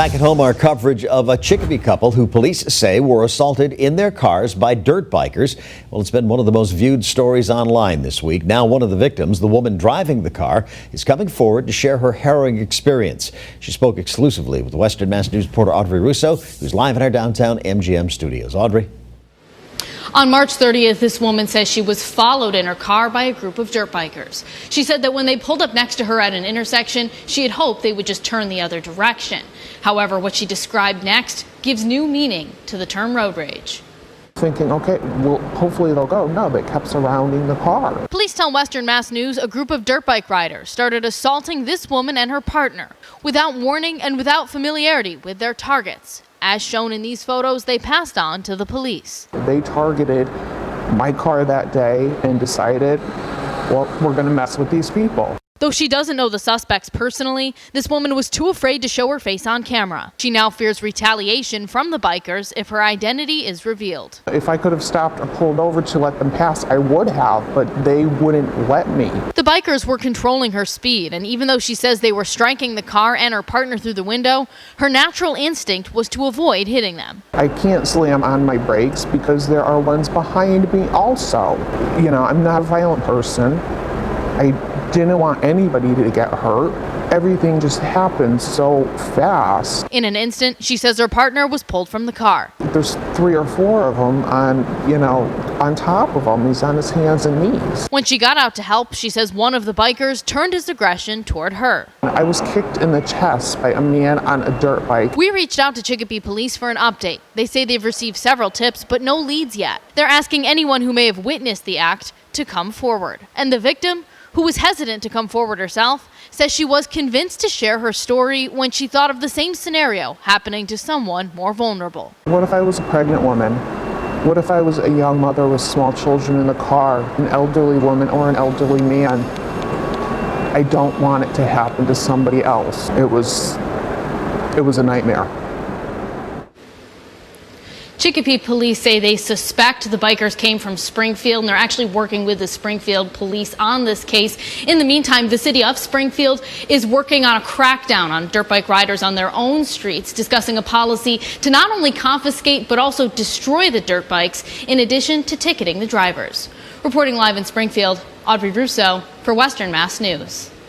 Back at home, our coverage of a Chicopee couple who police say were assaulted in their cars by dirt bikers. Well, it's been one of the most viewed stories online this week. Now one of the victims, the woman driving the car, is coming forward to share her harrowing experience. She spoke exclusively with Western Mass News reporter Audrey Russo, who's live in our downtown MGM studios. Audrey. On March 30th, this woman says she was followed in her car by a group of dirt bikers. She said that when they pulled up next to her at an intersection, she had hoped they would just turn the other direction. However, what she described next gives new meaning to the term road rage. Thinking, okay, well, hopefully they'll go. No, they kept surrounding the car. Police tell Western Mass News a group of dirt bike riders started assaulting this woman and her partner without warning and without familiarity with their targets. As shown in these photos, they passed on to the police. They targeted my car that day and decided, well, we're going to mess with these people. Though she doesn't know the suspects personally, this woman was too afraid to show her face on camera. She now fears retaliation from the bikers if her identity is revealed. If I could have stopped or pulled over to let them pass, I would have, but they wouldn't let me. The bikers were controlling her speed, and even though she says they were striking the car and her partner through the window, her natural instinct was to avoid hitting them. I can't slam on my brakes because there are ones behind me also. You know, I'm not a violent person. I didn't want anybody to get hurt. Everything just happened so fast. In an instant, she says her partner was pulled from the car. There's 3 or 4 of them on top of him. He's on his hands and knees. When she got out to help, she says one of the bikers turned his aggression toward her. I was kicked in the chest by a man on a dirt bike. We reached out to Chicopee Police for an update. They say they've received several tips, but no leads yet. They're asking anyone who may have witnessed the act to come forward. And the victim, who was hesitant to come forward herself, says she was convinced to share her story when she thought of the same scenario happening to someone more vulnerable. What if I was a pregnant woman? What if I was a young mother with small children in the car, an elderly woman or an elderly man? I don't want it to happen to somebody else. It was a nightmare. Chicopee police say they suspect the bikers came from Springfield, and they're actually working with the Springfield police on this case. In the meantime, the city of Springfield is working on a crackdown on dirt bike riders on their own streets, discussing a policy to not only confiscate but also destroy the dirt bikes, in addition to ticketing the drivers. Reporting live in Springfield, Audrey Russo for Western Mass News.